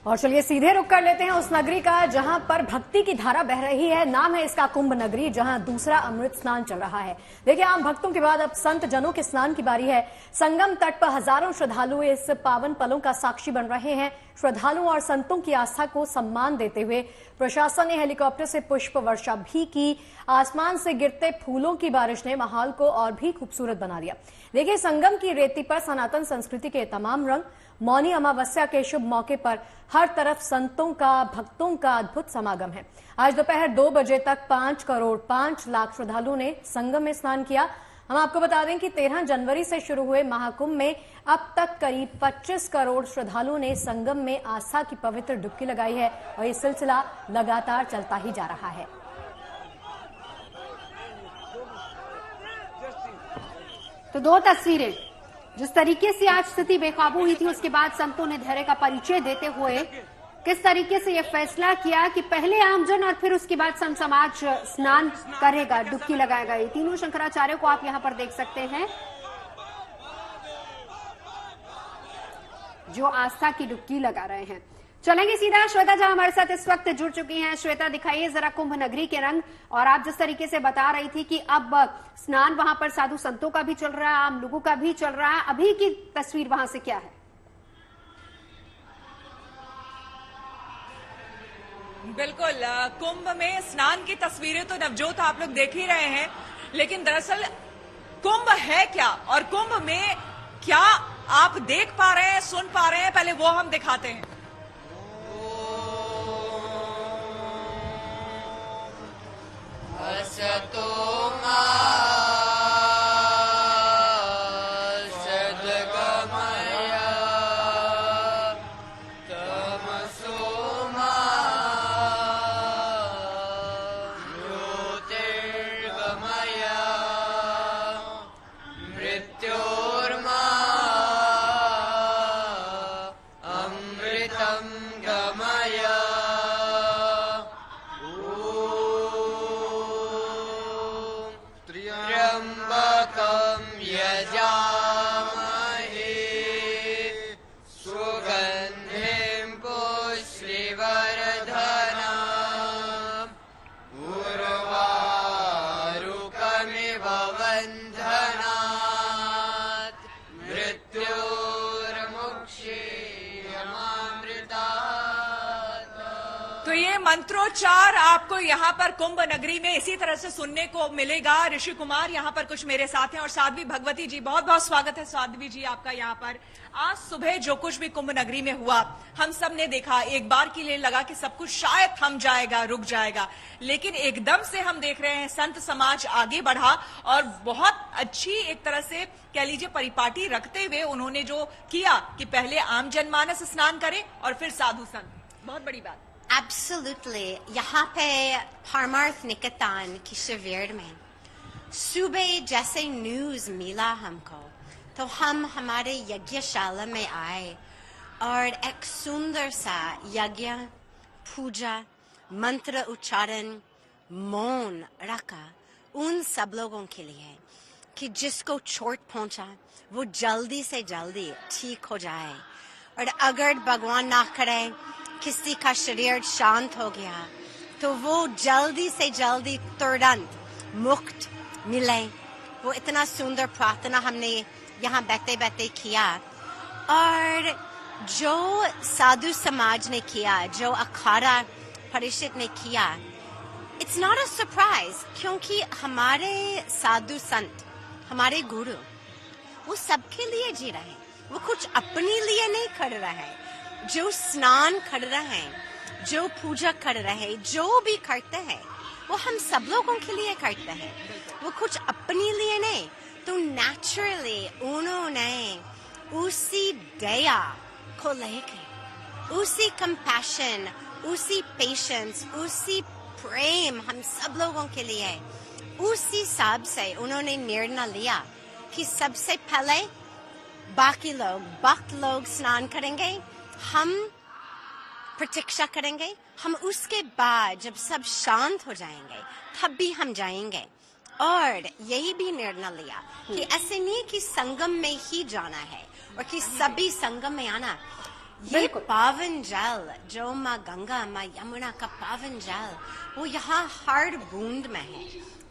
और चलिए सीधे रुक कर लेते हैं उस नगरी का जहां पर भक्ति की धारा बह रही है। नाम है इसका कुंभ नगरी, जहां दूसरा अमृत स्नान चल रहा है। देखिए, आम भक्तों के बाद अब संत जनों के स्नान की बारी है। संगम तट पर हजारों श्रद्धालु इस पावन पलों का साक्षी बन रहे हैं। श्रद्धालुओं और संतों की आस्था को सम्मान देते हुए प्रशासन ने हेलीकॉप्टर से पुष्प वर्षा भी की। आसमान से गिरते फूलों की बारिश ने माहौल को और भी खूबसूरत बना दिया। देखिए, संगम की रेती पर सनातन संस्कृति के तमाम रंग। मौनी अमावस्या के शुभ मौके पर हर तरफ संतों का, भक्तों का अद्भुत समागम है। आज दोपहर 2 बजे तक 5 करोड़ 5 लाख श्रद्धालुओं ने संगम में स्नान किया। हम आपको बता दें कि 13 जनवरी से शुरू हुए महाकुंभ में अब तक करीब 25 करोड़ श्रद्धालुओं ने संगम में आस्था की पवित्र डुबकी लगाई है और ये सिलसिला लगातार चलता ही जा रहा है। तो 2 तस्वीरें, जिस तरीके से आज स्थिति बेकाबू हुई थी, उसके बाद संतों ने धैर्य का परिचय देते हुए किस तरीके से यह फैसला किया कि पहले आमजन और फिर उसके बाद संत समाज स्नान करेगा, डुबकी लगाएगा। ये तीनों शंकराचार्यों को आप यहां पर देख सकते हैं जो आस्था की डुबकी लगा रहे हैं। चलेंगे सीधा श्वेता जहां हमारे साथ इस वक्त जुड़ चुकी हैं। श्वेता, दिखाइए जरा कुंभ नगरी के रंग। और आप जिस तरीके से बता रही थी कि अब स्नान वहां पर साधु संतों का भी चल रहा है, आम लोगों का भी चल रहा है, अभी की तस्वीर वहां से क्या है? बिल्कुल, कुंभ में स्नान की तस्वीरें तो नवजोत आप लोग देख ही रहे हैं, लेकिन दरअसल कुंभ है क्या और कुंभ में क्या आप देख पा रहे हैं, सुन पा रहे हैं, पहले वो हम दिखाते हैं। तो ये मंत्रोच्चार आपको यहाँ पर कुंभ नगरी में इसी तरह से सुनने को मिलेगा। ऋषि कुमार यहाँ पर कुछ मेरे साथ हैं और साध्वी भगवती जी, बहुत बहुत स्वागत है साध्वी जी आपका यहाँ पर। आज सुबह जो कुछ भी कुंभ नगरी में हुआ, हम सब ने देखा। एक बार के लिए लगा कि सब कुछ शायद थम जाएगा, रुक जाएगा, लेकिन एकदम से हम देख रहे हैं संत समाज आगे बढ़ा और बहुत अच्छी एक तरह से कह लीजिए परिपाटी रखते हुए उन्होंने जो किया कि पहले आम जनमानस स्नान करे और फिर साधु संत। बहुत बड़ी बात। एब्सोल्युटली। यहाँ पे परमार्थ निकेतन की शिविर में सुबह जैसे न्यूज मिला हमको, तो हम हमारे यज्ञशाला में आए और एक सुंदर सा यज्ञ, पूजा, मंत्र उच्चारण, मौन रखा उन सब लोगों के लिए कि जिसको चोट पहुंचा वो जल्दी से जल्दी ठीक हो जाए, और अगर भगवान ना करे किसी का शरीर शांत हो गया तो वो जल्दी से जल्दी तुरंत मुक्त मिले। वो इतना सुंदर प्रार्थना हमने यहाँ बैठते बैठते किया। और जो साधु समाज ने किया, जो अखाड़ा परिषद ने किया, इट्स नॉट अ सरप्राइज, क्योंकि हमारे साधु संत, हमारे गुरु, वो सबके लिए जी रहे हैं। वो कुछ अपने लिए नहीं कर रहे हैं। जो स्नान कर रहे हैं, जो पूजा कर रहे हैं, जो भी करते हैं, वो हम सब लोगों के लिए करते हैं। वो कुछ अपने लिए नहीं। तो नेचुरली उन्होंने उसी दया को लेके, उसी कंपैशन, उसी पेशेंस, उसी प्रेम हम सब लोगों के लिए, उसी हिसाब से उन्होंने निर्णय लिया कि सबसे पहले बाकी लोग, भक्त लोग स्नान करेंगे, हम प्रतीक्षा करेंगे, हम उसके बाद जब सब शांत हो जाएंगे तब भी हम जाएंगे। और यही भी निर्णय लिया कि ऐसे नहीं कि संगम में ही जाना है और कि सभी संगम में आना। ये पावन जल जो माँ गंगा माँ यमुना का पावन जल वो यहाँ हर बूंद में है।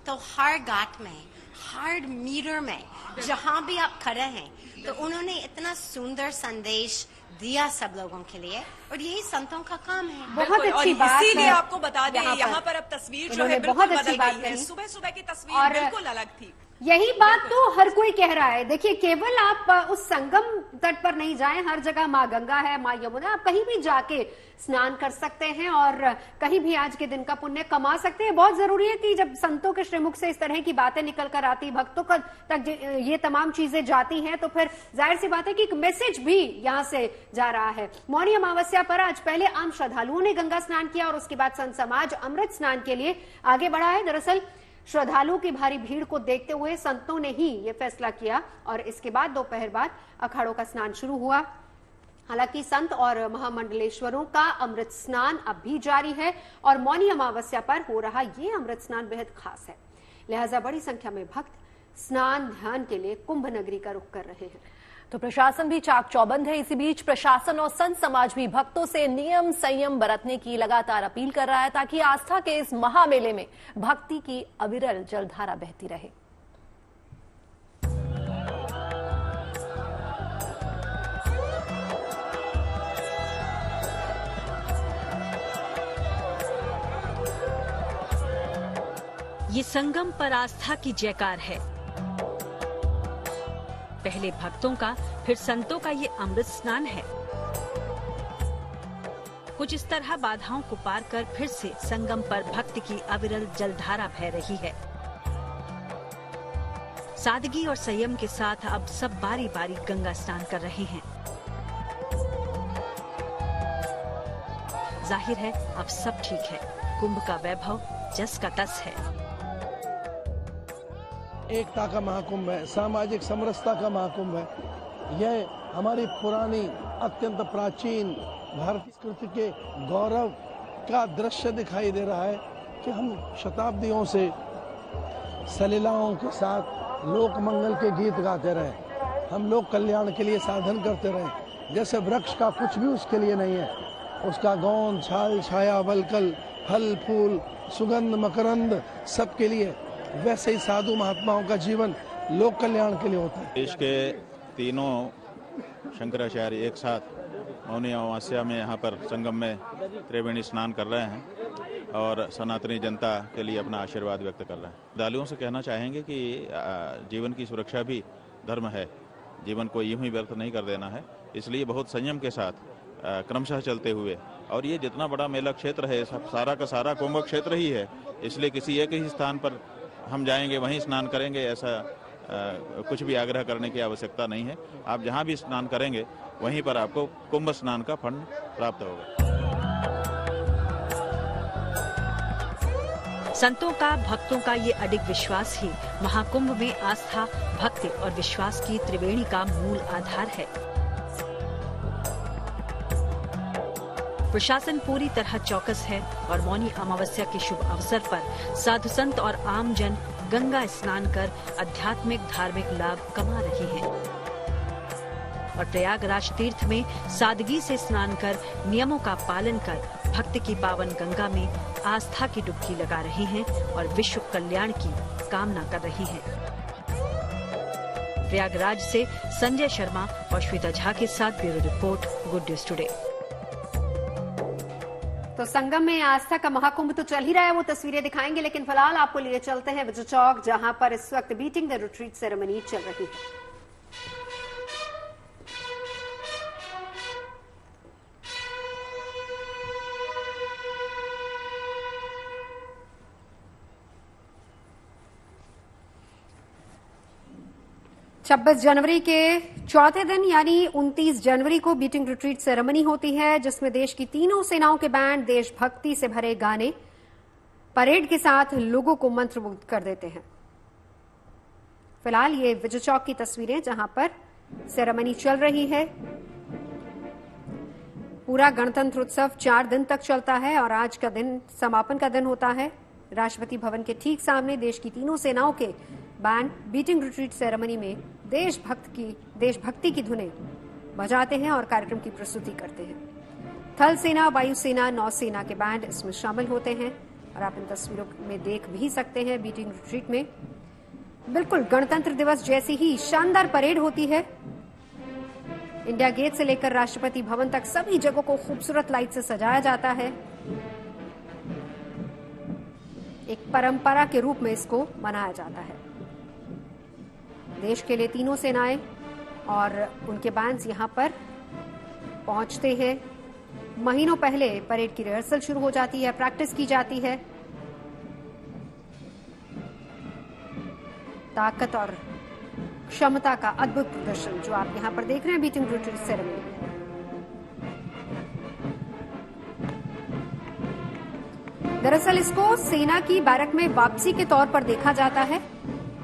तो हर घाट में, हर मीटर में, जहाँ भी आप खड़े हैं, तो उन्होंने इतना सुंदर संदेश दिया सब लोगों के लिए, और यही संतों का काम है। बहुत अच्छी बात है। इसीलिए आपको बता दें यहाँ पर अब तस्वीर जो है बिल्कुल बदल गई है। सुबह सुबह की तस्वीर बिल्कुल अलग थी। यही बात तो हर कोई कह रहा है। देखिए, केवल आप उस संगम तट पर नहीं जाएं, हर जगह माँ गंगा है, माँ यमुना, आप कहीं भी जाके स्नान कर सकते हैं और कहीं भी आज के दिन का पुण्य कमा सकते हैं। बहुत जरूरी है कि जब संतों के श्रीमुख से इस तरह की बातें निकल कर आती, भक्तों तक ये तमाम चीजें जाती हैं, तो फिर जाहिर सी बात है कि एक मैसेज भी यहाँ से जा रहा है। मौनी अमावस्या पर आज पहले आम श्रद्धालुओं ने गंगा स्नान किया और उसके बाद संत समाज अमृत स्नान के लिए आगे बढ़ा है। दरअसल श्रद्धालुओं की भारी भीड़ को देखते हुए संतों ने ही ये फैसला किया और इसके बाद दोपहर बाद अखाड़ों का स्नान शुरू हुआ। हालांकि संत और महामंडलेश्वरों का अमृत स्नान अब भी जारी है और मौनी अमावस्या पर हो रहा ये अमृत स्नान बेहद खास है, लिहाजा बड़ी संख्या में भक्त स्नान ध्यान के लिए कुंभ नगरी का रुख कर रहे हैं। तो प्रशासन भी चाक चौबंद है। इसी बीच प्रशासन और संत समाज भी भक्तों से नियम संयम बरतने की लगातार अपील कर रहा है ताकि आस्था के इस महामेले में भक्ति की अविरल जलधारा बहती रहे। ये संगम पर आस्था की जयकार है। पहले भक्तों का, फिर संतों का ये अमृत स्नान है। कुछ इस तरह बाधाओं को पार कर फिर से संगम पर भक्ति की अविरल जलधारा बह रही है। सादगी और संयम के साथ अब सब बारी बारी गंगा स्नान कर रहे हैं। जाहिर है अब सब ठीक है। कुंभ का वैभव जस का तस है। एकता का महाकुंभ है, सामाजिक समरसता का महाकुंभ है। यह हमारी पुरानी अत्यंत प्राचीन भारतीय संस्कृति के गौरव का दृश्य दिखाई दे रहा है कि हम शताब्दियों से सलीलाओं के साथ लोक मंगल के गीत गाते रहे, हम लोग कल्याण के लिए साधन करते रहे। जैसे वृक्ष का कुछ भी उसके लिए नहीं है, उसका गोंद, छाल, छाया, वलकल, फल, फूल, सुगंध, मकरंद सबके लिए, वैसे ही साधु महात्माओं का जीवन लोक कल्याण के लिए होता है। देश के तीनों शंकराचार्य एक साथ मौनी अमावस्या में यहाँ पर संगम में त्रिवेणी स्नान कर रहे हैं और सनातनी जनता के लिए अपना आशीर्वाद व्यक्त कर रहे हैं। श्रद्धालुओं से कहना चाहेंगे कि जीवन की सुरक्षा भी धर्म है, जीवन को यूं ही व्यर्थ नहीं कर देना है, इसलिए बहुत संयम के साथ क्रमशः चलते हुए, और ये जितना बड़ा मेला क्षेत्र है सब सारा का सारा कुंभ क्षेत्र ही है, इसलिए किसी एक ही स्थान पर हम जाएंगे वहीं स्नान करेंगे ऐसा कुछ भी आग्रह करने की आवश्यकता नहीं है। आप जहां भी स्नान करेंगे वहीं पर आपको कुंभ स्नान का फल प्राप्त होगा। संतों का, भक्तों का ये अडिग विश्वास ही महाकुंभ में आस्था, भक्ति और विश्वास की त्रिवेणी का मूल आधार है। प्रशासन पूरी तरह चौकस है और मौनी अमावस्या के शुभ अवसर पर साधु संत और आम जन गंगा स्नान कर आध्यात्मिक धार्मिक लाभ कमा रहे हैं और प्रयागराज तीर्थ में सादगी से स्नान कर नियमों का पालन कर भक्ति की पावन गंगा में आस्था की डुबकी लगा रहे हैं और विश्व कल्याण की कामना कर रहे हैं। प्रयागराज से संजय शर्मा और श्वेता झा के साथ bureau report, good news today. तो संगम में आस्था का महाकुंभ तो चल ही रहा है, वो तस्वीरें दिखाएंगे, लेकिन फिलहाल आपको लिए चलते हैं विजय चौक, जहां पर इस वक्त बीटिंग द रिट्रीट सेरेमनी चल रही है। छब्बीस जनवरी के चौथे दिन यानी 29 जनवरी को बीटिंग रिट्रीट सेरेमनी होती है, जिसमें देश की तीनों सेनाओं के बैंड देशभक्ति से भरे गाने परेड के साथ लोगों को मंत्रमुग्ध कर देते हैं। फिलहाल ये विजय चौक की तस्वीरें जहां पर सेरेमनी चल रही है। पूरा गणतंत्र उत्सव 4 दिन तक चलता है और आज का दिन समापन का दिन होता है। राष्ट्रपति भवन के ठीक सामने देश की तीनों सेनाओं के बैंड बीटिंग रिट्रीट सेरेमनी में देशभक्ति की धुनें बजाते हैं और कार्यक्रम की प्रस्तुति करते हैं। थल सेना, वायुसेना, नौसेना के बैंड इसमें शामिल होते हैं और आप इन तस्वीरों में देख भी सकते हैं। बीटिंग रिट्रीट में बिल्कुल गणतंत्र दिवस जैसी ही शानदार परेड होती है। इंडिया गेट से लेकर राष्ट्रपति भवन तक सभी जगहों को खूबसूरत लाइट से सजाया जाता है। एक परंपरा के रूप में इसको मनाया जाता है। देश के लिए तीनों सेनाएं और उनके बैंड्स यहां पर पहुंचते हैं। महीनों पहले परेड की रिहर्सल शुरू हो जाती है, प्रैक्टिस की जाती है। ताकत और क्षमता का अद्भुत प्रदर्शन जो आप यहां पर देख रहे हैं बीटिंग रिट्रीट सेरेमनी में। दरअसल इसको सेना की बैरक में वापसी के तौर पर देखा जाता है।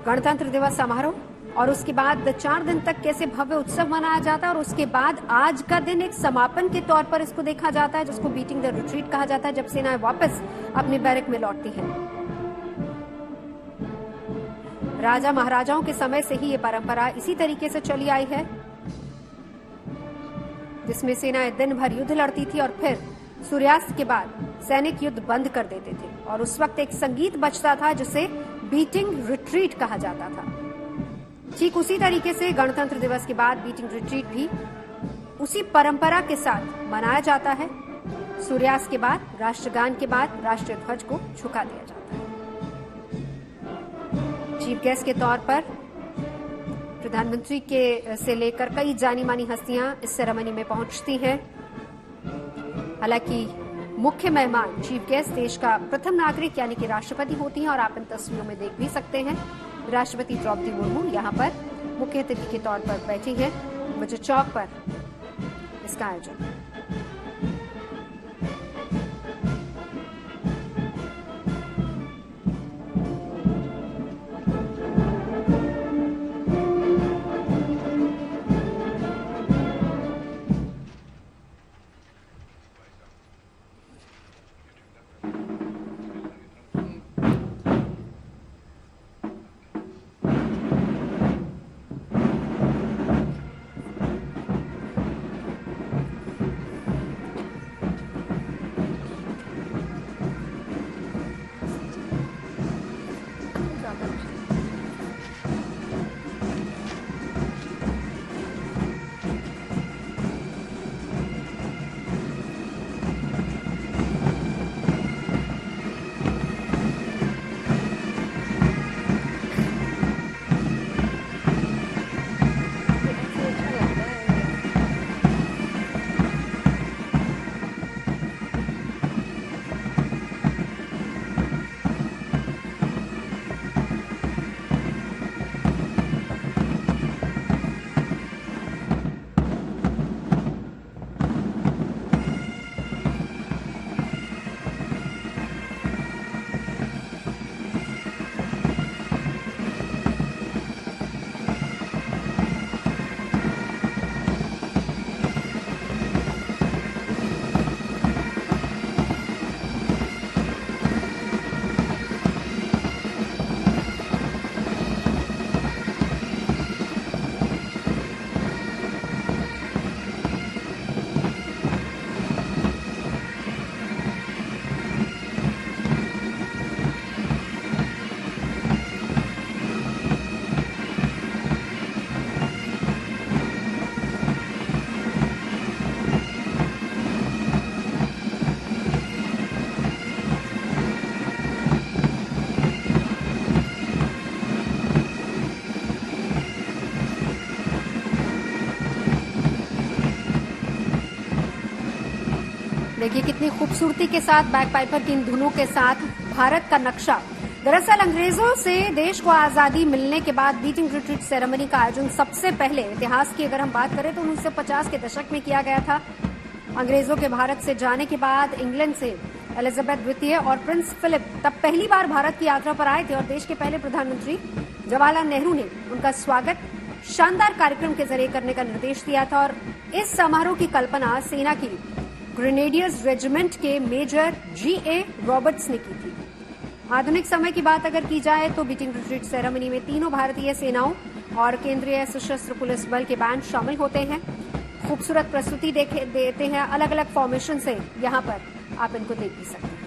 गणतंत्र दिवस समारोह और उसके बाद 4 दिन तक कैसे भव्य उत्सव मनाया जाता है और उसके बाद आज का दिन एक समापन के तौर पर इसको देखा जाता है, जिसको बीटिंग द रिट्रीट कहा जाता है, जब सेनाएं वापस अपनी बैरक में लौटती हैं। राजा महाराजाओं के समय से ही ये परंपरा इसी तरीके से चली आई है, जिसमें सेनाएं दिन भर युद्ध लड़ती थी और फिर सूर्यास्त के बाद सैनिक युद्ध बंद कर देते थे और उस वक्त एक संगीत बजता था जिसे बीटिंग रिट्रीट कहा जाता था। ठीक उसी तरीके से गणतंत्र दिवस के बाद बीटिंग रिट्रीट भी उसी परंपरा के साथ मनाया जाता है। सूर्यास्त के बाद राष्ट्रगान के बाद राष्ट्रीय ध्वज को झुका दिया जाता है। चीफ गेस्ट के तौर पर प्रधानमंत्री के से लेकर कई जानी मानी हस्तियां इस सेरेमनी में पहुंचती हैं। हालांकि मुख्य मेहमान चीफ गेस्ट देश का प्रथम नागरिक यानी कि राष्ट्रपति होती हैं और आप इन तस्वीरों में देख भी सकते हैं। राष्ट्रपति द्रौपदी मुर्मू यहां पर मुख्य अतिथि के तौर पर बैठी हैं। विजय चौक पर इसका आयोजन। देखिए कितनी खूबसूरती के साथ बैकपाइपर की इन धुनों के साथ भारत का नक्शा। दरअसल अंग्रेजों से देश को आजादी मिलने के बाद बीटिंग रिट्रीट सेरेमनी का आयोजन सबसे पहले इतिहास की अगर हम बात करें तो 1950 के दशक में किया गया था। अंग्रेजों के भारत से जाने के बाद इंग्लैंड से एलिजाबेथ द्वितीय और प्रिंस फिलिप तब पहली बार भारत की यात्रा पर आए थे और देश के पहले प्रधानमंत्री जवाहरलाल नेहरू ने उनका स्वागत शानदार कार्यक्रम के जरिए करने का निर्देश दिया था और इस समारोह की कल्पना सेना की ग्रेनेडियर्स रेजिमेंट के मेजर G.A. रॉबर्ट्स ने की थी। आधुनिक समय की बात अगर की जाए तो बीटिंग रिट्रीट सेरेमनी में तीनों भारतीय सेनाओं और केंद्रीय सशस्त्र पुलिस बल के बैंड शामिल होते हैं। खूबसूरत प्रस्तुति देते हैं अलग अलग फॉर्मेशन से। यहाँ पर आप इनको देख भी सकते हैं।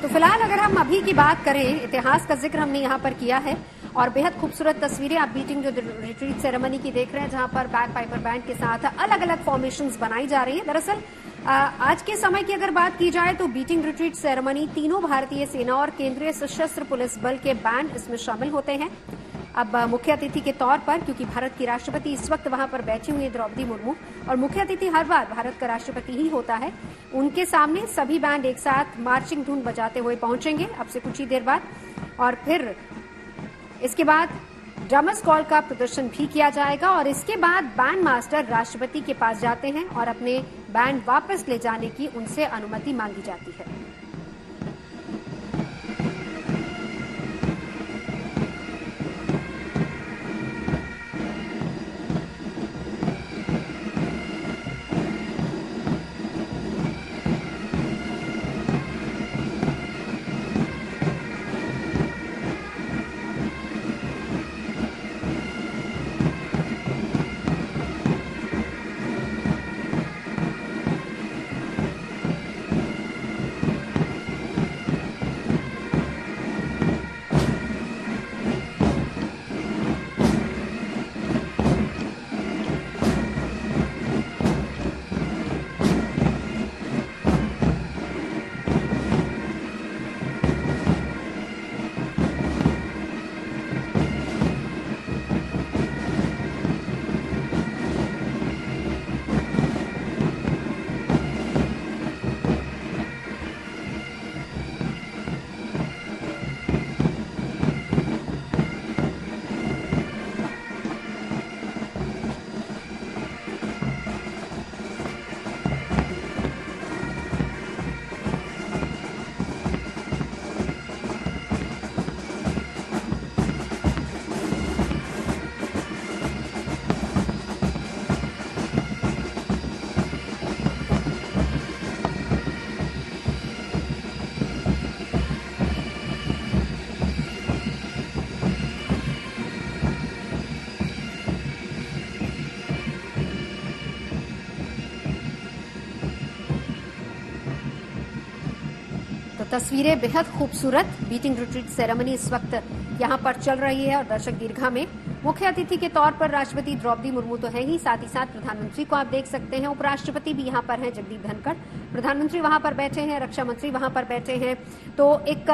फिलहाल अगर हम अभी की बात करें, इतिहास का जिक्र हमने यहाँ पर किया है और बेहद खूबसूरत तस्वीरें आप बीटिंग रिट्रीट सेरेमनी की देख रहे हैं, जहां पर बैक पाइपर बैंड के साथ अलग अलग फॉर्मेशंस बनाई जा रही है। दरअसल आज के समय की अगर बात की जाए तो बीटिंग रिट्रीट सेरेमनी तीनों भारतीय सेना और केंद्रीय सशस्त्र पुलिस बल के बैंड इसमें शामिल होते हैं। अब मुख्य अतिथि के तौर पर, क्योंकि भारत की राष्ट्रपति इस वक्त वहां पर बैठी हुई है द्रौपदी मुर्मू, और मुख्य अतिथि हर बार भारत का राष्ट्रपति ही होता है, उनके सामने सभी बैंड एक साथ मार्चिंग धुन बजाते हुए पहुंचेंगे अब से कुछ ही देर बाद। और फिर इसके बाद ड्रमर्स कॉल का प्रदर्शन भी किया जाएगा और इसके बाद बैंड मास्टर राष्ट्रपति के पास जाते हैं और अपने बैंड वापस ले जाने की उनसे अनुमति मांगी जाती है। तस्वीरें बेहद खूबसूरत बीटिंग रिट्रीट सेरेमनी इस वक्त यहां पर चल रही है और दर्शक दीर्घा में मुख्य अतिथि के तौर पर राष्ट्रपति द्रौपदी मुर्मू तो है ही, साथ ही साथ प्रधानमंत्री को आप देख सकते हैं, उपराष्ट्रपति भी यहां पर हैं जगदीप धनखड़, प्रधानमंत्री वहां पर बैठे हैं, रक्षा मंत्री वहां पर बैठे हैं। तो एक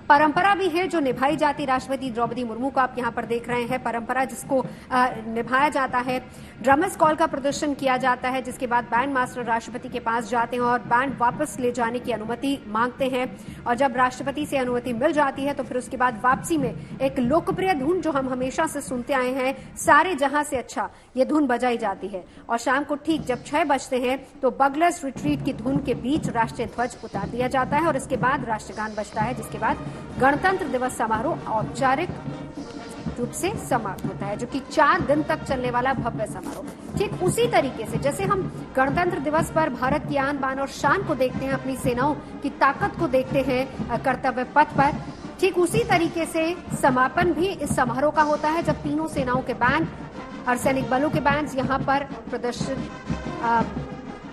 परंपरा भी है जो निभाई जाती राष्ट्रपति द्रौपदी मुर्मू को आप यहां पर देख रहे हैं, परंपरा जिसको निभाया जाता है। ड्रमर्स कॉल का प्रदर्शन किया जाता है, जिसके बाद बैंड मास्टर राष्ट्रपति के पास जाते हैं और बैंड वापस ले जाने की अनुमति मांगते हैं और जब राष्ट्रपति से अनुमति मिल जाती है तो फिर उसके बाद वापसी में एक लोकप्रिय धुन जो हम हमेशा से सुनते आए हैं, सारे जहां से अच्छा, ये धुन बजाई जाती है और शाम को ठीक जब 6 बजते हैं तो बगलर्स रिट्रीट की धुन के बीच राष्ट्रीय ध्वज उतार दिया जाता है और इसके बाद राष्ट्रगान बजता है, जिसके बाद गणतंत्र दिवस समारोह औपचारिक रूप से समाप्त होता है, जो कि 4 दिन तक चलने वाला भव्य समारोह। ठीक उसी तरीके से जैसे हम गणतंत्र दिवस पर भारत की आन बान और शान को देखते हैं, अपनी सेनाओं की ताकत को देखते हैं कर्तव्य पथ पर, ठीक उसी तरीके से समापन भी इस समारोह का होता है जब तीनों सेनाओं के बैंड, अर्धसैनिक बलों के बैंड यहां पर प्रदर्शन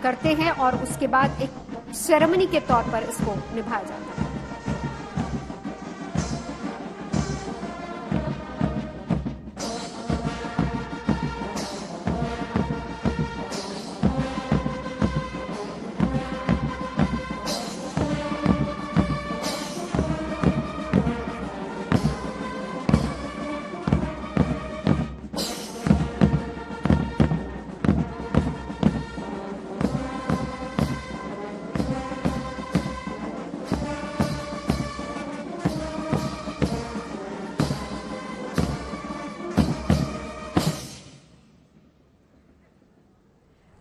करते हैं और उसके बाद एक सेरेमनी के तौर पर इसको निभाया जाता है।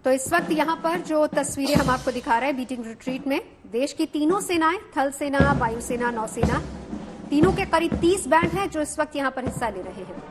तो इस वक्त यहाँ पर जो तस्वीरें हम आपको दिखा रहे हैं बीटिंग रिट्रीट में, देश की तीनों सेनाएं, थल सेना, वायुसेना, नौसेना, तीनों के करीब 30 बैंड हैं जो इस वक्त यहाँ पर हिस्सा ले रहे हैं।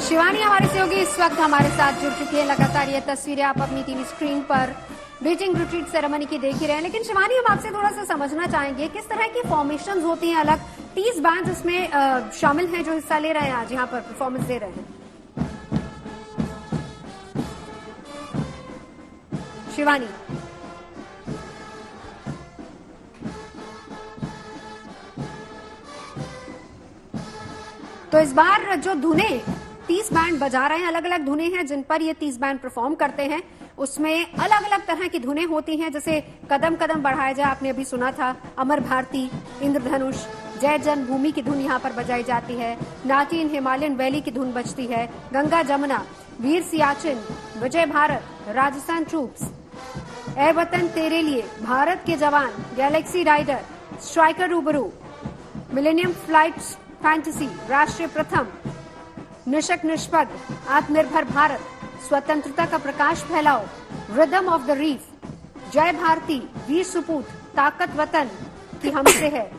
शिवानी हमारे सहयोगी इस वक्त हमारे साथ जुड़ चुकी है। लगातार ये तस्वीरें आप अपनी टीवी स्क्रीन पर बीटिंग रिट्रीट सेरेमनी की देख ही रहे हैं, लेकिन शिवानी हम आपसे थोड़ा सा समझना चाहेंगे किस तरह की फॉर्मेशंस होती हैं अलग, 30 बैंड इसमें शामिल हैं जो हिस्सा ले रहे हैं आज यहाँ पर परफॉर्मेंस दे रहे हैं। शिवानी, तो इस बार जो धुनें 30 बैंड बजा रहे हैं, अलग अलग धुनें हैं जिन पर ये 30 बैंड परफॉर्म करते हैं, उसमें अलग अलग तरह की धुनें होती हैं, जैसे कदम कदम बढ़ाया जाए, आपने अभी सुना था, अमर भारती, इंद्रधनुष, जय जन्मभूमि की धुन यहाँ पर बजाई जाती है, नाटी इन हिमालयन वैली की धुन बजती है, गंगा जमुना, वीर सियाचिन, विजय भारत, राजस्थान ट्रूप्स, ए वतन तेरे लिए, भारत के जवान, गैलेक्सी राइडर, स्ट्राइकर रूबरू, मिलेनियम फ्लाइट फैंटेसी, राष्ट्रीय प्रथम, निशक निष्पद, आत्मनिर्भर भारत, स्वतंत्रता का प्रकाश फैलाओ, रिदम ऑफ द रीफ, जय भारती, वीर सुपूत, ताकत वतन की हमसे है,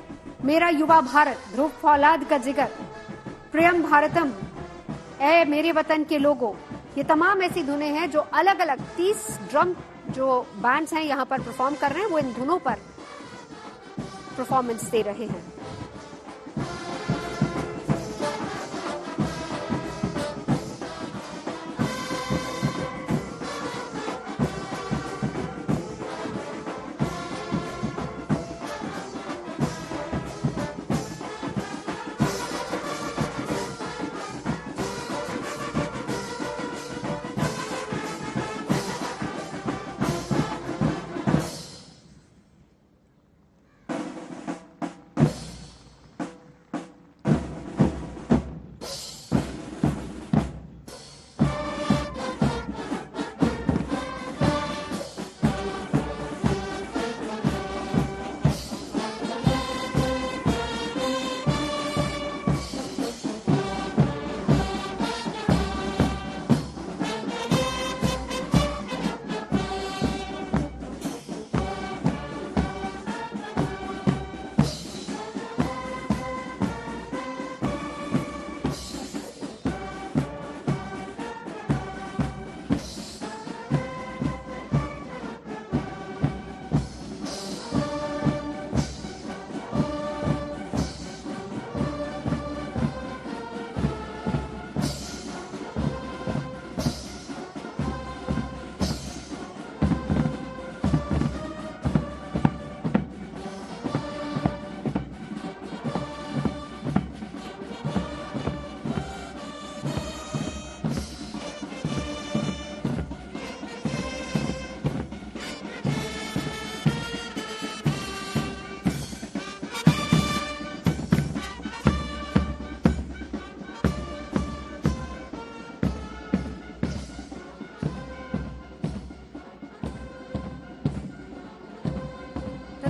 मेरा युवा भारत, ध्रुव फौलाद का जिगर, प्रियम भारतम, ए मेरे वतन के लोगों, ये तमाम ऐसी धुनें हैं जो अलग अलग 30 ड्रम जो बैंड्स हैं यहाँ पर परफॉर्म कर रहे हैं, वो इन धुनों पर परफॉर्मेंस दे रहे हैं।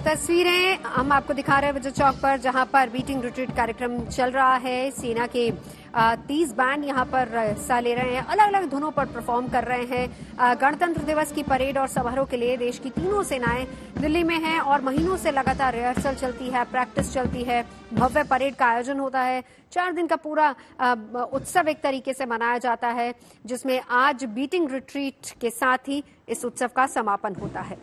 तस्वीरें हम आपको दिखा रहे हैं विजय चौक पर, जहां पर बीटिंग रिट्रीट कार्यक्रम चल रहा है। सेना के 30 बैंड यहां पर हिस्सा ले रहे हैं, अलग अलग धुनों पर परफॉर्म कर रहे हैं। गणतंत्र दिवस की परेड और समारोह के लिए देश की तीनों सेनाएं दिल्ली में हैं और महीनों से लगातार रिहर्सल चलती है, प्रैक्टिस चलती है, भव्य परेड का आयोजन होता है। 4 दिन का पूरा उत्सव एक तरीके से मनाया जाता है, जिसमें आज बीटिंग रिट्रीट के साथ ही इस उत्सव का समापन होता है।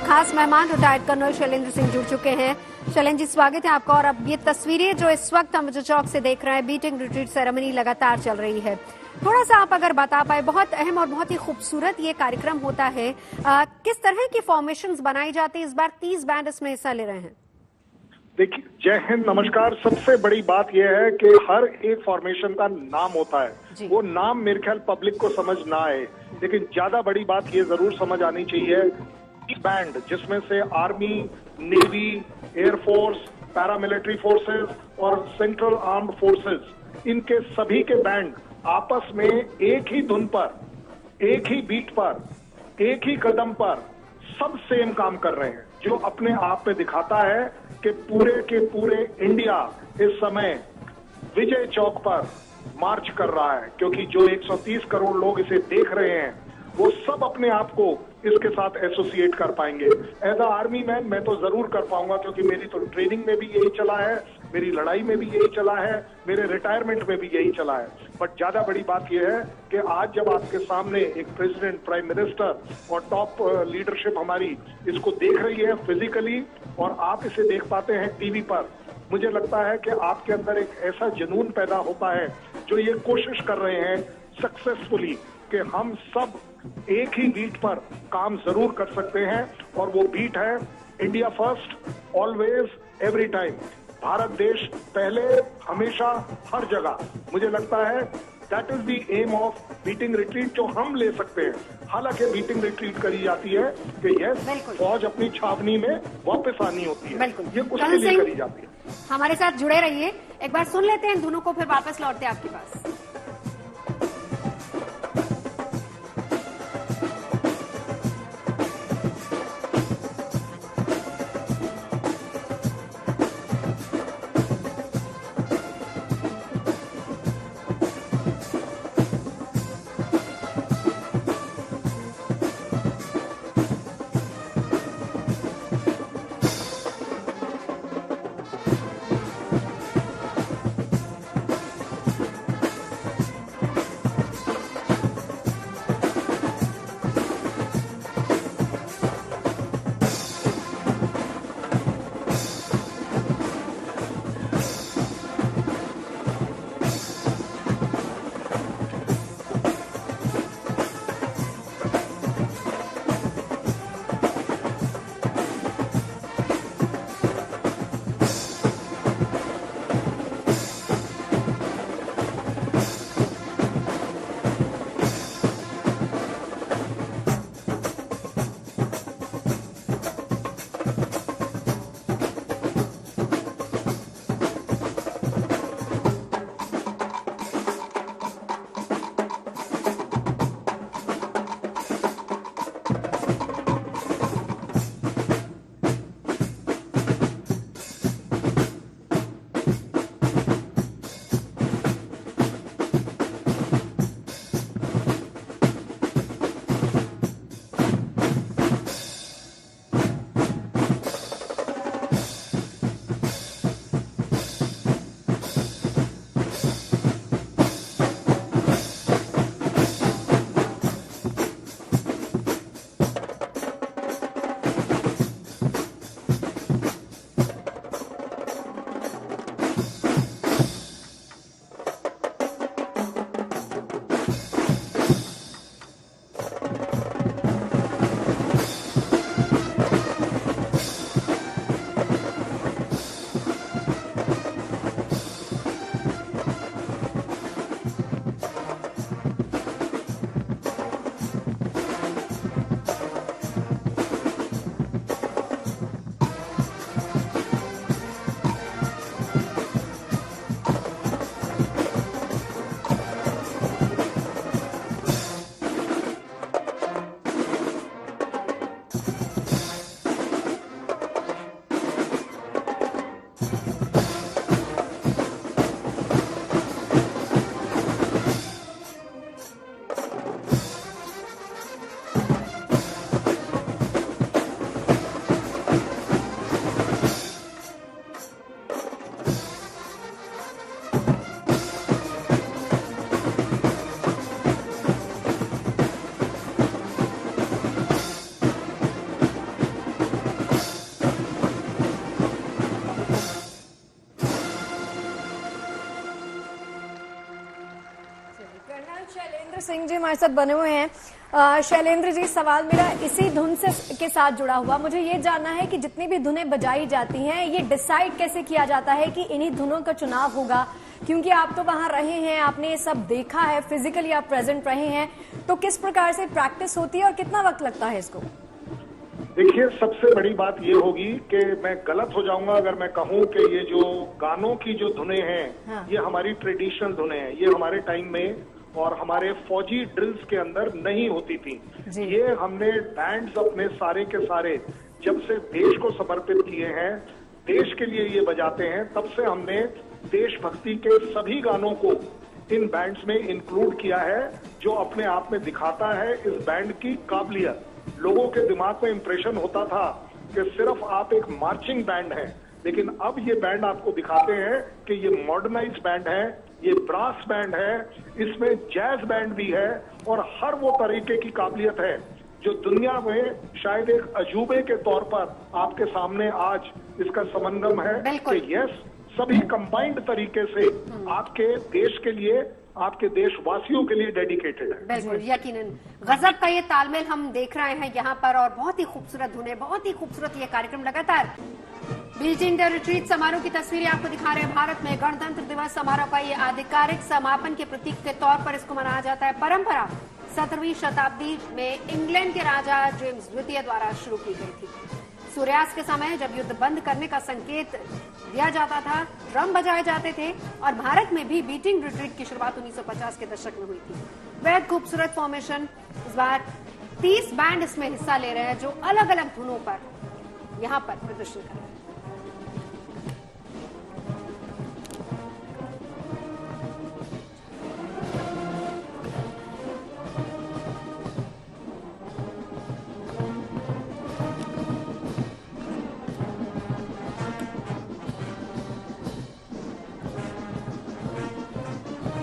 खास मेहमान रिटायर्ड कर्नल शैलेंद्र सिंह जुड़ चुके हैं। शैलेंद्र जी, स्वागत है आपका। और अब ये तस्वीरें जो इस वक्त हम विजय चौक से देख रहे हैं, बीटिंग रिट्रीट सेरेमनी लगातार चल रही है, थोड़ा सा आप अगर बता पाए। बहुत अहम और बहुत ही खूबसूरत ये कार्यक्रम होता है। किस तरह की फॉर्मेशंस बनाई जाती है? इस बार 30 बैंड इसमें हिस्सा ले रहे हैं। देखिए, जय हिंद, नमस्कार। सबसे बड़ी बात यह है कि हर एक फॉर्मेशन का नाम होता है। वो नाम मेरे ख्याल पब्लिक को समझ ना आए, लेकिन ज्यादा बड़ी बात ये जरूर समझ आनी चाहिए, बैंड जिसमें से army, navy, air force, paramilitary forces और सेंट्रल आर्म्ड फोर्सेस, इनके सभी के बैंड आपस में एक ही धुन पर, एक ही बीट पर, एक ही कदम पर सब सेम काम कर रहे हैं, जो अपने आप में दिखाता है कि पूरे के पूरे इंडिया इस समय विजय चौक पर मार्च कर रहा है, क्योंकि जो 130 करोड़ लोग इसे देख रहे हैं वो सब अपने आप को इसके साथ एसोसिएट कर पाएंगे। एज अ आर्मी मैन मैं तो जरूर कर पाऊंगा, क्योंकि मेरी तो ट्रेनिंग में भी यही चला है, मेरी लड़ाई में भी यही चला है, मेरे रिटायरमेंट में भी यही चला है। बट ज्यादा बड़ी बात यह है कि आज जब आपके सामने एक प्रेसिडेंट, प्राइम मिनिस्टर और टॉप लीडरशिप हमारी इसको देख रही है फिजिकली, और आप इसे देख पाते हैं टीवी पर, मुझे लगता है कि आपके अंदर एक ऐसा जुनून पैदा होता है जो ये कोशिश कर रहे हैं सक्सेसफुली कि हम सब एक ही बीट पर काम जरूर कर सकते हैं, और वो बीट है India first, always, every time. Bharat देश पहले, हमेशा, हर जगह। मुझे लगता है that is the aim of beating retreat जो हम ले सकते हैं। हालांकि बीटिंग रिट्रीट करी जाती है कि यस, फौज अपनी छावनी में वापस आनी होती है, ये उसके लिए करी जाती है। हमारे साथ जुड़े रहिए, एक बार सुन लेते हैं धुनों को, फिर वापस लौटते हैं आपके पास। शैलेंद्र सिंह जी हमारे साथ बने हुए हैं। शैलेंद्र जी, सवाल मेरा इसी धुन से के साथ जुड़ा हुआ, मुझे ये जानना है कि जितनी भी धुनें बजाई जाती हैं ये डिसाइड कैसे किया जाता है कि इन्हीं धुनों का चुनाव होगा? क्योंकि आप तो वहां रहे हैं, आपने ये सब देखा है, फिजिकली आप प्रेजेंट रहे हैं, तो किस प्रकार से प्रैक्टिस होती है और कितना वक्त लगता है इसको? देखिए, सबसे बड़ी बात ये होगी कि मैं गलत हो जाऊंगा अगर मैं कहूं कि ये जो गानों की जो धुनें हैं, ये हमारी ट्रेडिशनल धुनें हैं। ये हमारे टाइम में और हमारे फौजी ड्रिल्स के अंदर नहीं होती थी। ये हमने बैंड्स अपने सारे के सारे जब से देश को समर्पित किए हैं, देश के लिए ये बजाते हैं, तब से हमने देशभक्ति के सभी गानों को इन बैंड्स में इंक्लूड किया है, जो अपने आप में दिखाता है इस बैंड की काबिलियत। लोगों के दिमाग में इंप्रेशन होता था कि सिर्फ आप एक मार्चिंग बैंड हैं, लेकिन अब ये बैंड आपको दिखाते हैं कि ये मॉडर्नाइज बैंड है, ये ब्रास बैंड है, इसमें जैज बैंड भी है और हर वो तरीके की काबिलियत है जो दुनिया में शायद एक अजूबे के तौर पर आपके सामने आज इसका समंगम है कि यस, सभी कंबाइंड तरीके से आपके देश के लिए, आपके देशवासियों के लिए डेडिकेटेड है। बिल्कुल, यकीनन गजब का ये तालमेल हम देख रहे हैं यहाँ पर, और बहुत ही खूबसूरत धुनें, बहुत ही खूबसूरत ये कार्यक्रम लगातार। बीजिंग रिट्रीट समारोह की तस्वीरें आपको दिखा रहे हैं। भारत में गणतंत्र दिवस समारोह का ये आधिकारिक समापन के प्रतीक के तौर पर इसको मनाया जाता है। परंपरा 17वीं शताब्दी में इंग्लैंड के राजा जेम्स द्वितीय द्वारा शुरू की गई थी। सूर्यास्त के समय जब युद्ध बंद करने का संकेत दिया जाता था, ड्रम बजाए जाते थे, और भारत में भी बीटिंग रिट्रीट की शुरुआत 1950 के दशक में हुई थी। बेहद खूबसूरत फॉर्मेशन। इस बार 30 बैंड इसमें हिस्सा ले रहे हैं, जो अलग अलग धुनों पर यहाँ पर प्रदर्शन कर रहे हैं।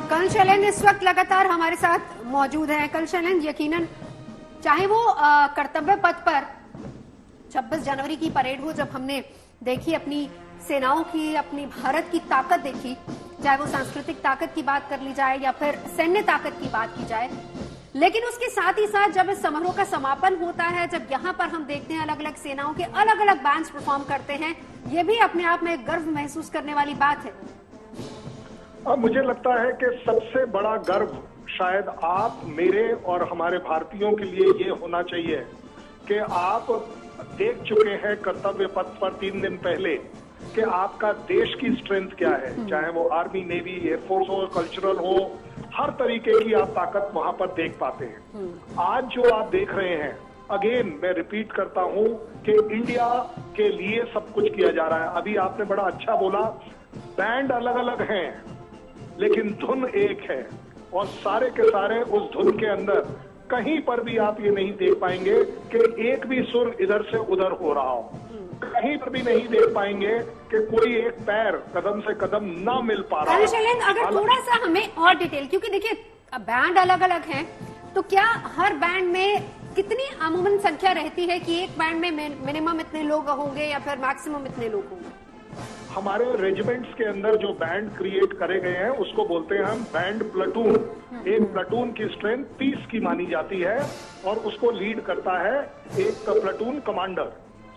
कल शैलेंद्र इस वक्त लगातार हमारे साथ मौजूद हैं। कल शैलेंद्र, यकीनन चाहे वो कर्तव्य पथ पर 26 जनवरी की परेड हो, जब हमने देखी अपनी सेनाओं की, अपनी भारत की ताकत देखी, चाहे वो सांस्कृतिक ताकत की बात कर ली जाए या फिर सैन्य ताकत की बात की जाए, लेकिन उसके साथ ही साथ जब इस समारोह का समापन होता है, जब यहाँ पर हम देखते हैं अलग अलग सेनाओं के अलग अलग बैंड्स परफॉर्म करते हैं, ये भी अपने आप में गर्व महसूस करने वाली बात है। मुझे लगता है कि सबसे बड़ा गर्व शायद आप, मेरे और हमारे भारतीयों के लिए ये होना चाहिए कि आप देख चुके हैं कर्तव्य पथ पर 3 दिन पहले कि आपका देश की स्ट्रेंथ क्या है, चाहे वो आर्मी, नेवी, एयरफोर्स हो, कल्चरल हो, हर तरीके की आप ताकत वहां पर देख पाते हैं। आज जो आप देख रहे हैं, अगेन मैं रिपीट करता हूं कि इंडिया के लिए सब कुछ किया जा रहा है। अभी आपने बड़ा अच्छा बोला, बैंड अलग अलग हैं लेकिन धुन एक है, और सारे के सारे उस धुन के अंदर कहीं पर भी आप ये नहीं देख पाएंगे कि एक भी सुर इधर से उधर हो रहा हो। कहीं पर भी नहीं देख पाएंगे कि कोई एक पैर कदम से कदम ना मिल पा रहा है। अगर थोड़ा सा हमें और डिटेल, क्योंकि देखिए बैंड अलग अलग हैं, तो क्या हर बैंड में कितनी अमूमन संख्या रहती है कि एक बैंड में मिनिमम इतने लोग होंगे या फिर मैक्सिमम इतने लोग होंगे? हमारे रेजिमेंट्स के अंदर जो बैंड क्रिएट करे गए हैं उसको बोलते हैं हम बैंड प्लाटून। एक प्लाटून की स्ट्रेंथ 30 की मानी जाती है और उसको लीड करता है एक प्लाटून कमांडर।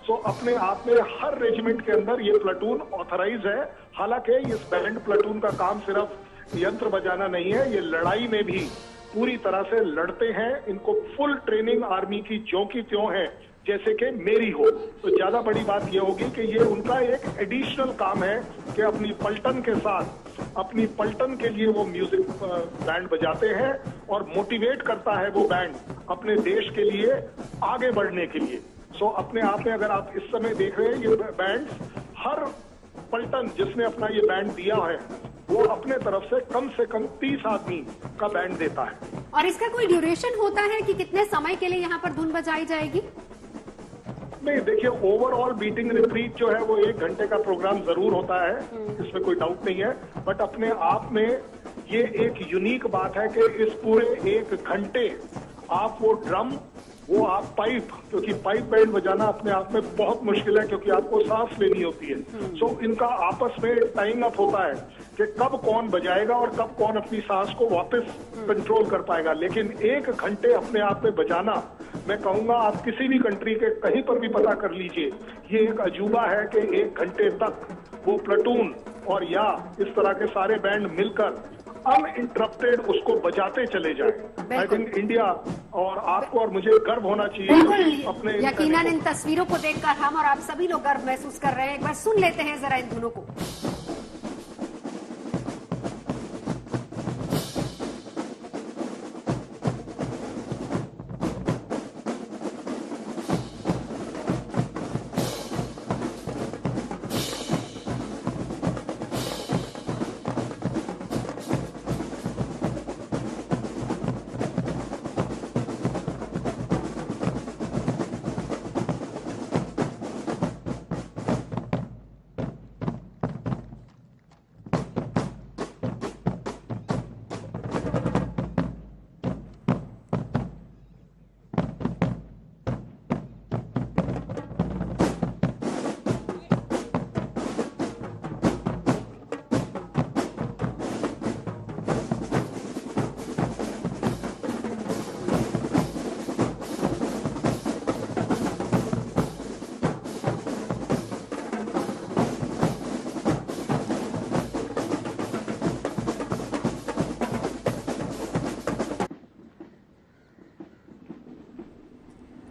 सो अपने आप में हर रेजिमेंट के अंदर ये प्लाटून ऑथराइज है। हालांकि इस बैंड प्लाटून का काम सिर्फ यंत्र बजाना नहीं है, ये लड़ाई में भी पूरी तरह से लड़ते हैं। इनको फुल ट्रेनिंग आर्मी की ज्यों की त्यों है जैसे कि मेरी हो। तो ज्यादा बड़ी बात यह होगी कि ये उनका एक एडिशनल काम है कि अपनी पलटन के साथ, अपनी पलटन के लिए वो म्यूजिक बैंड बजाते हैं और मोटिवेट करता है वो बैंड अपने देश के लिए आगे बढ़ने के लिए। सो अपने आप में अगर आप इस समय देख रहे हैं, ये बैंड हर पलटन जिसने अपना ये बैंड दिया है वो अपने तरफ से कम 30 आदमी का बैंड देता है। और इसका कोई ड्यूरेशन होता है कि कितने समय के लिए यहाँ पर धुन बजाई जाएगी? नहीं, देखिए ओवरऑल बीटिंग रिट्रीट जो है वो 1 घंटे का प्रोग्राम जरूर होता है, इसमें कोई डाउट नहीं है। बट अपने आप में ये एक यूनिक बात है कि इस पूरे 1 घंटे आप वो ड्रम, वो आप पाइप, क्योंकि पाइप बैंड बजाना अपने आप में बहुत मुश्किल है क्योंकि आपको सांस लेनी होती है। सो इनका आपस में टाइम अप होता है कि कब कौन बजाएगा और कब कौन अपनी सांस को वापस कंट्रोल कर पाएगा। लेकिन 1 घंटे अपने आप में बजाना, मैं कहूंगा आप किसी भी कंट्री के कहीं पर भी पता कर लीजिए, ये एक अजूबा है कि 1 घंटे तक वो प्लाटून और या इस तरह के सारे बैंड मिलकर अनइंटरप्टेड उसको बजाते चले जाएं। आई थिंक इंडिया और आपको और मुझे गर्व होना चाहिए बिल्कुल, अपने यकीनन इन तस्वीरों को देखकर हम और आप सभी लोग गर्व महसूस कर रहे हैं। एक बार सुन लेते हैं जरा इन दोनों को।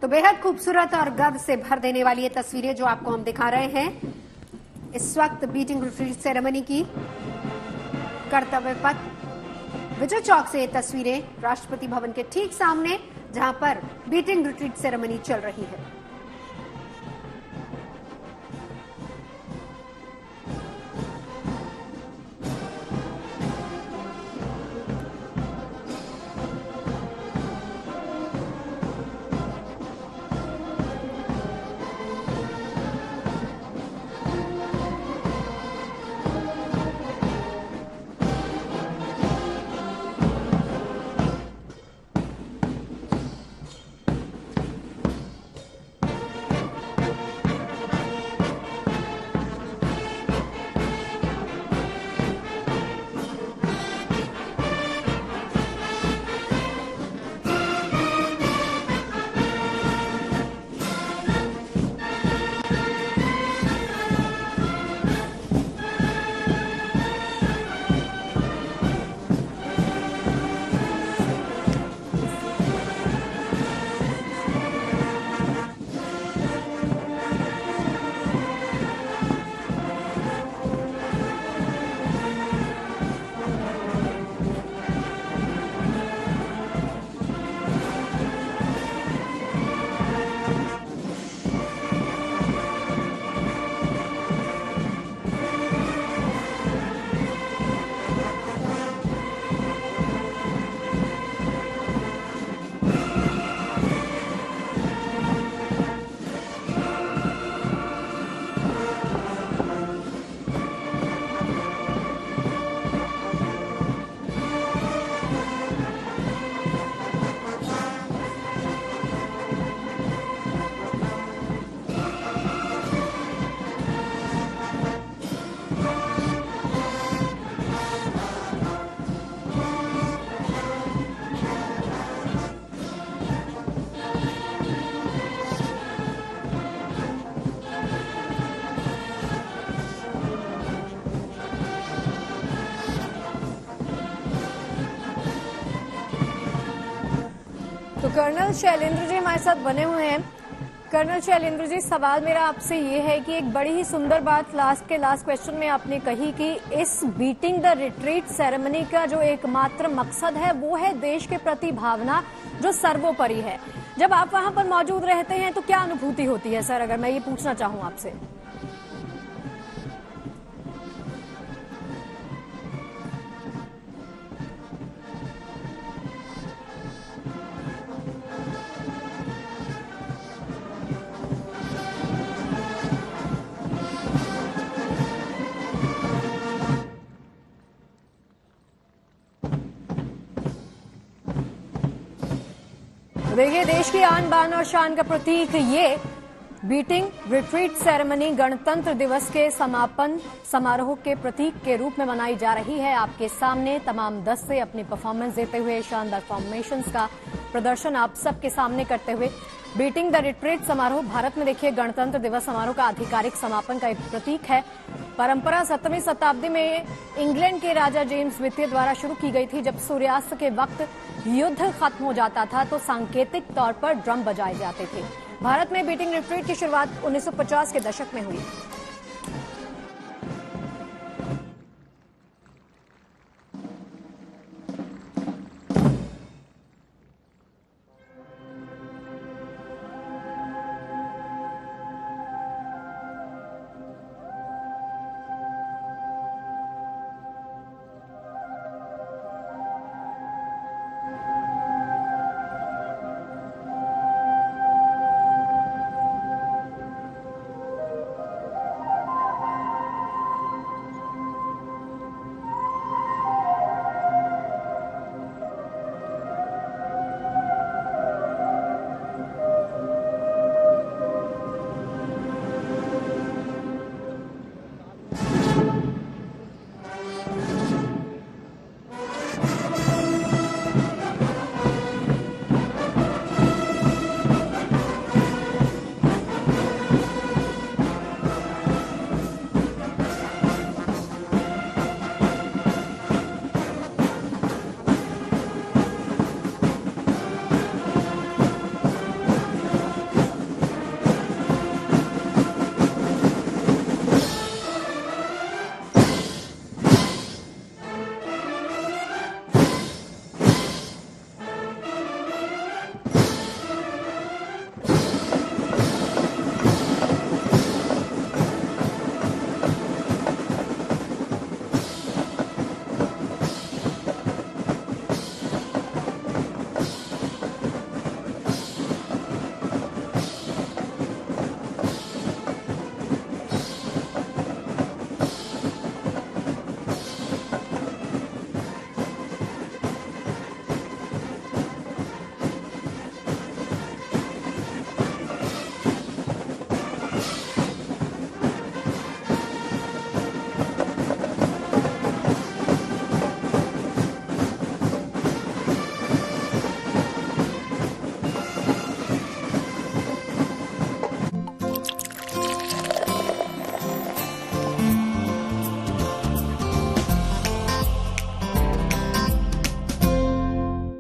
तो बेहद खूबसूरत और गर्व से भर देने वाली ये तस्वीरें जो आपको हम दिखा रहे हैं इस वक्त बीटिंग रिट्रीट सेरेमनी की कर्तव्य पथ विजय चौक से ये तस्वीरें राष्ट्रपति भवन के ठीक सामने जहां पर बीटिंग रिट्रीट सेरेमनी चल रही है। तो कर्नल शैलेंद्र जी हमारे साथ बने हुए हैं। कर्नल शैलेंद्र जी, सवाल मेरा आपसे ये है कि एक बड़ी ही सुंदर बात लास्ट क्वेश्चन में आपने कही कि इस बीटिंग द रिट्रीट सेरेमनी का जो एकमात्र मकसद है वो है देश के प्रति भावना जो सर्वोपरि है। जब आप वहां पर मौजूद रहते हैं तो क्या अनुभूति होती है सर, अगर मैं ये पूछना चाहूं आपसे? देखिए, देश की आन बान और शान का प्रतीक ये बीटिंग रिट्रीट सेरेमनी गणतंत्र दिवस के समापन समारोह के प्रतीक के रूप में मनाई जा रही है। आपके सामने तमाम दस्ते अपनी परफॉर्मेंस देते हुए शानदार फॉर्मेशंस का प्रदर्शन आप सबके सामने करते हुए बीटिंग द रिट्रीट समारोह भारत में देखिए गणतंत्र दिवस समारोह का आधिकारिक समापन का एक प्रतीक है। परंपरा 17वीं शताब्दी में इंग्लैंड के राजा जेम्स द्वितीय द्वारा शुरू की गई थी। जब सूर्यास्त के वक्त युद्ध खत्म हो जाता था तो सांकेतिक तौर पर ड्रम बजाए जाते थे। भारत में बीटिंग रिट्रीट की शुरुआत 1950 के दशक में हुई।